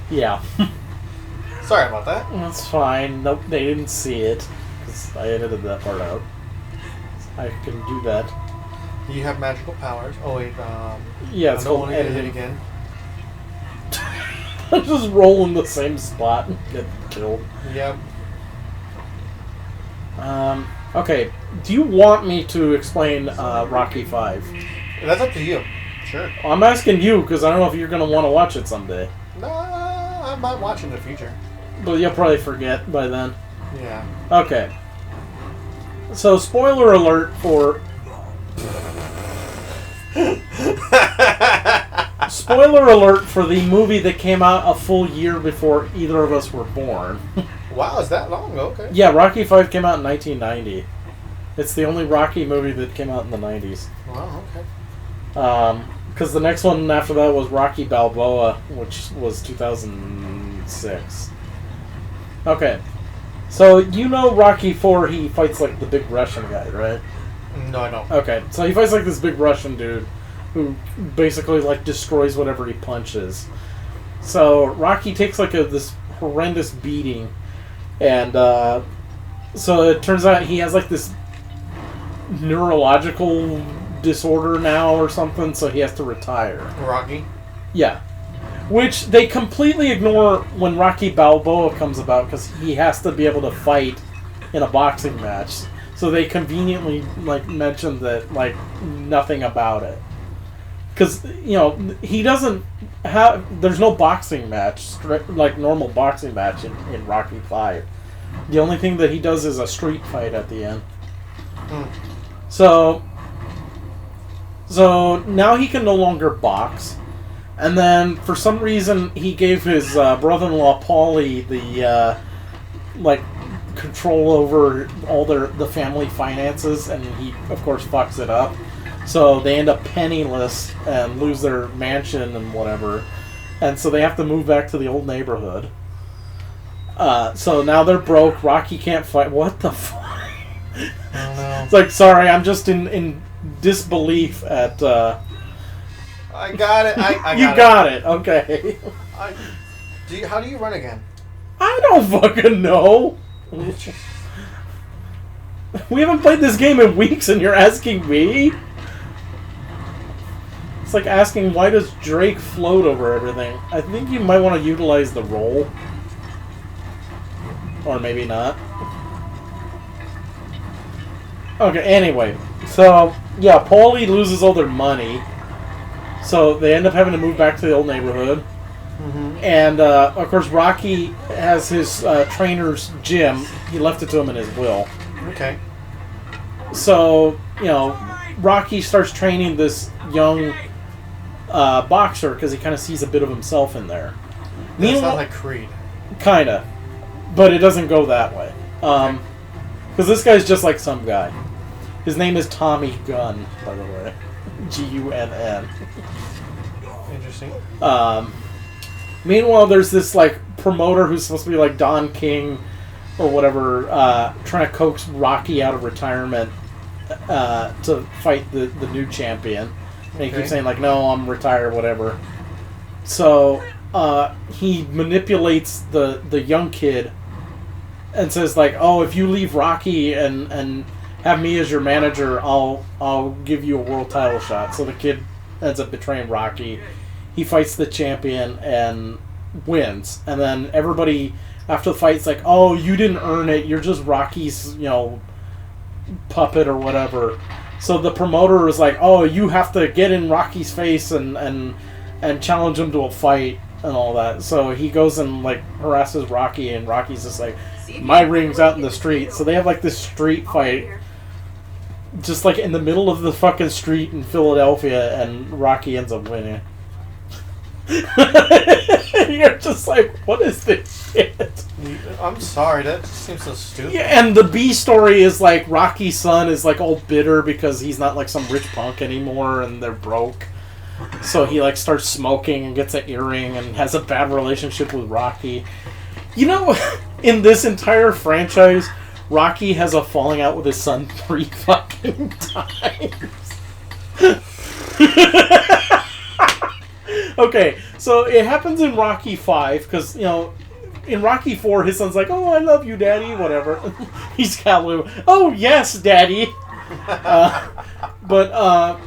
Yeah. Sorry about that. That's fine. Nope, they didn't see it. Because I edited that part out. I can do that. You have magical powers. Oh, wait. Yeah, it's I don't called want to get hit editing. again. Just roll in the same spot and get killed. Yep. Okay. Do you want me to explain Rocky 5? That's up to you. Sure. I'm asking you because I don't know if you're going to want to watch it someday. I might watch in the future. But you'll probably forget by then. Yeah. Okay. So, spoiler alert for... Spoiler alert for the movie that came out a full year before either of us were born. Wow, is that long? Okay. Yeah, Rocky 5 came out in 1990. It's the only Rocky movie that came out in the 90s. Wow, okay. Because the next one after that was Rocky Balboa, which was 2006. Okay. So, you know Rocky 4, he fights like the big Russian guy, right? No, I don't. Okay, so he fights like this big Russian dude who basically like destroys whatever he punches. So Rocky takes like this horrendous beating, and so it turns out he has like this neurological disorder now or something, so he has to retire. Rocky? Yeah. Which they completely ignore when Rocky Balboa comes about because he has to be able to fight in a boxing match. So they conveniently like mention that like nothing about it. Because, you know, he doesn't have... There's no boxing match, like normal boxing match in Rocky 5. The only thing that he does is a street fight at the end. Mm. So now he can no longer box. And then, for some reason, he gave his brother-in-law, Paulie, the, control over all the family finances, and he, of course, fucks it up. So they end up penniless and lose their mansion and whatever. And so they have to move back to the old neighborhood. So now they're broke. Rocky can't fight. What the fuck? I don't know. It's like, sorry, I'm just in disbelief at... I got it. You got it. Okay. How do you run again? I don't fucking know. We haven't played this game in weeks and you're asking me? It's like asking, why does Drake float over everything? I think you might want to utilize the roll. Or maybe not. Okay, anyway. So, yeah, Paulie loses all their money. So they end up having to move back to the old neighborhood. Mm-hmm. And, of course, Rocky has his trainer's gym. He left it to him in his will. Okay. So, you know, Rocky starts training this young boxer because he kind of sees a bit of himself in there. That sounds like Creed. Kind of. But it doesn't go that way. Because this guy's just like some guy. His name is Tommy Gunn, by the way. Gunn. Interesting. Meanwhile, there's this, like, promoter who's supposed to be, like, Don King or whatever, trying to coax Rocky out of retirement to fight the new champion. And he keeps saying, like, no, I'm retired, whatever. So, he manipulates the young kid and says, like, oh, if you leave Rocky and have me as your manager, I'll give you a world title shot. So the kid ends up betraying Rocky. He fights the champion and wins. And then everybody after the fight's like, oh, you didn't earn it. You're just Rocky's, puppet or whatever. So the promoter is like, oh, you have to get in Rocky's face and challenge him to a fight and all that. So he goes and, like, harasses Rocky, and Rocky's just like, my ring's out in the street. So they have, like, this street fight just, like, in the middle of the fucking street in Philadelphia, and Rocky ends up winning. You're just like, what is this shit? I'm sorry, that just seems so stupid. Yeah, and the B story is, like, Rocky's son is, like, all bitter because he's not, like, some rich punk anymore, and they're broke. So he, like, starts smoking and gets an earring and has a bad relationship with Rocky. You know, in this entire franchise, Rocky has a falling out with his son 3 fucking times. Okay, So it happens in Rocky 5 because, in Rocky 4, his son's like, "Oh, I love you, Daddy," whatever. He's Kalu. "Oh, yes, Daddy." But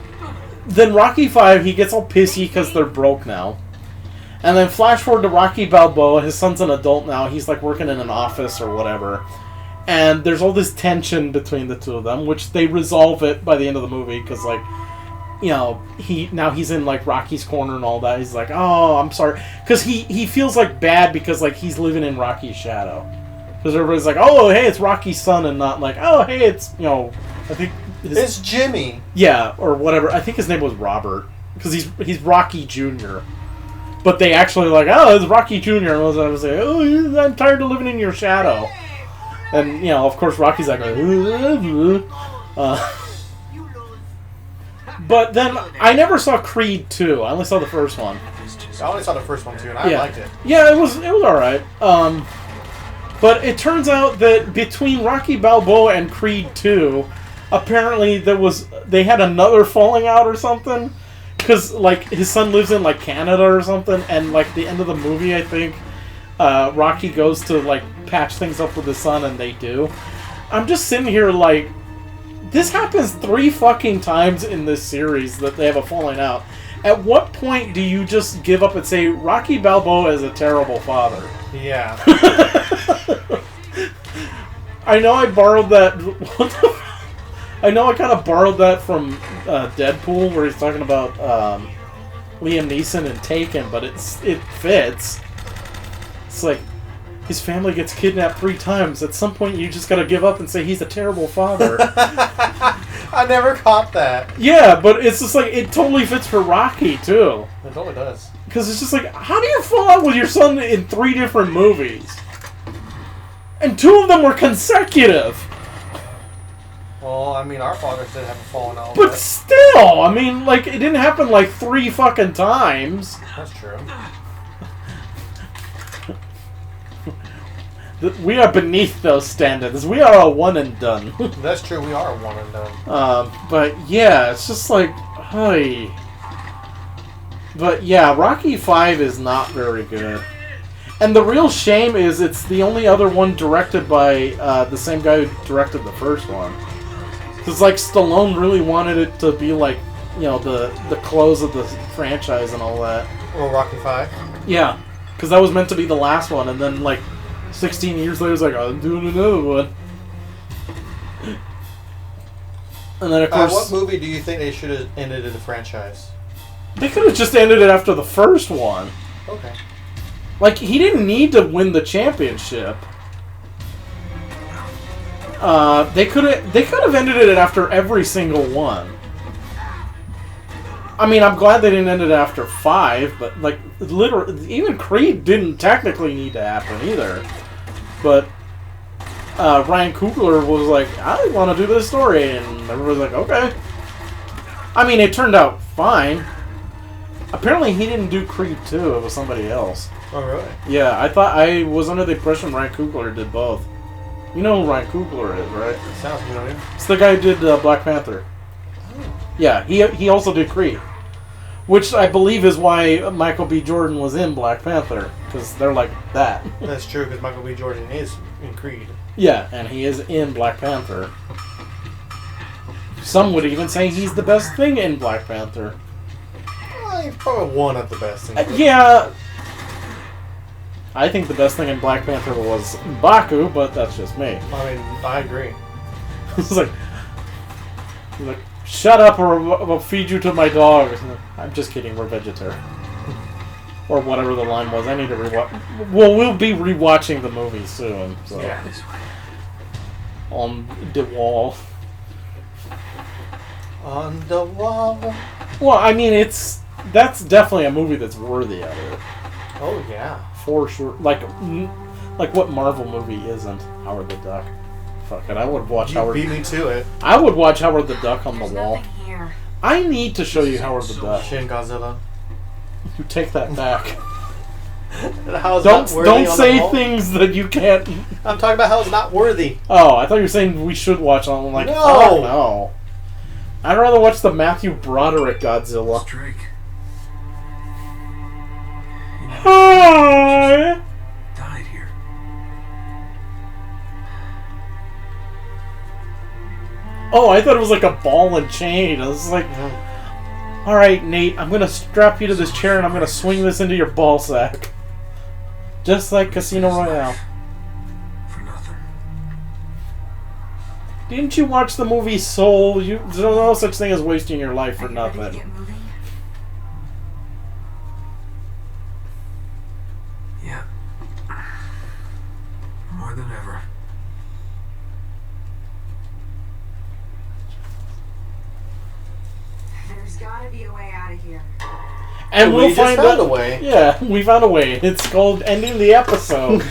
then Rocky 5, he gets all pissy because they're broke now. And then flash forward to Rocky Balboa. His son's an adult now. He's like working in an office or whatever. And there's all this tension between the two of them, which they resolve it by the end of the movie because, like, he's in like Rocky's corner and all that. He's like, "Oh, I'm sorry," because he feels like bad because like he's living in Rocky's shadow. Because everybody's like, "Oh, hey, it's Rocky's son," and not like, "Oh, hey, it's I think it's Jimmy." Yeah, or whatever. I think his name was Robert because he's Rocky Jr. But they actually like, "Oh, it's Rocky Jr." And I was like, "Oh, I'm tired of living in your shadow." And of course, Rocky's like, But then I never saw Creed 2. I only saw the first one. I only saw the first one too, and I liked it. Yeah, it was all right. But it turns out that between Rocky Balboa and Creed 2, apparently they had another falling out or something. Because like his son lives in like Canada or something, and like the end of the movie, I think Rocky goes to like patch things up with his son, and they do. I'm just sitting here like, this happens 3 fucking times in this series that they have a falling out. At what point do you just give up and say Rocky Balboa is a terrible father? Yeah. I know I borrowed that. I know I kind of borrowed that from Deadpool, where he's talking about Liam Neeson and Taken, but it fits. It's like, his family gets kidnapped 3 times. At some point, you just gotta give up and say he's a terrible father. I never caught that. Yeah, but it's just like, it totally fits for Rocky, too. It totally does. Because it's just like, how do you fall out with your son in 3 different movies? And 2 of them were consecutive. Well, I mean, our fathers did have a falling out. But still, I mean, like, it didn't happen like 3 fucking times. That's true. We are beneath those standards. We are a one and done. That's true. We are a one and done. But yeah, it's just like, hey. But yeah, Rocky 5 is not very good. And the real shame is it's the only other one directed by the same guy who directed the first one. Because like Stallone really wanted it to be like, the close of the franchise and all that. Well, Rocky 5? Yeah, because that was meant to be the last one, and then like 16 years later, it's like, I'm doing another one. And then, of course... what movie do you think they should have ended in the franchise? They could have just ended it after the first one. Okay. Like, he didn't need to win the championship. They could have ended it after every single one. I mean, I'm glad they didn't end it after 5, but, like, literally, even Creed didn't technically need to happen either. But Ryan Coogler was like, I want to do this story, and everybody's like, okay. I mean, it turned out fine. Apparently, he didn't do Creed 2, it was somebody else. Oh, really? Yeah, I was under the impression Ryan Coogler did both. You know who Ryan Coogler is, right? It sounds familiar. It's the guy who did Black Panther. Yeah, he also did Creed. Which I believe is why Michael B. Jordan was in Black Panther. Because they're like that. That's true, because Michael B. Jordan is in Creed. Yeah, and he is in Black Panther. Some would even say he's the best thing in Black Panther. Well, he's probably one of the best things. Yeah. I think the best thing in Black Panther was M'Baku, but that's just me. I mean, I agree. It's like, shut up or I'll feed you to my dog. I'm just kidding, we're vegetarian. Or whatever the line was. I need to rewatch. Well, we'll be rewatching the movie soon. So. Yeah. On the wall. On the wall. Well, I mean, that's definitely a movie that's worthy of it. Oh, yeah. For sure. Like what Marvel movie isn't Howard the Duck? Fuck it, I would watch Howard... You beat me to it. I would watch Howard the Duck on the There's wall. nothing here. I need to show you Howard the Duck. Shin Godzilla. You take that back. How it's not worthy Don't on say the wall? things that you can't... I'm talking about how it's not worthy. Oh, I thought you were saying we should watch on. I'm like, No. oh, no. I'd rather watch the Matthew Broderick Godzilla. Drake. Hi. Died here. Oh, I thought it was like a ball and chain. I was like, all right, Nate, I'm gonna strap you to this chair and I'm gonna swing this into your ball sack, just like Casino Royale. For nothing. Didn't you watch the movie Soul? There's no such thing as wasting your life for Are you ready to nothing. get moving? Yeah. More than ever. There's gotta be a way out of here. And We we'll just find found out a way. Yeah, we found a way. It's called ending the episode.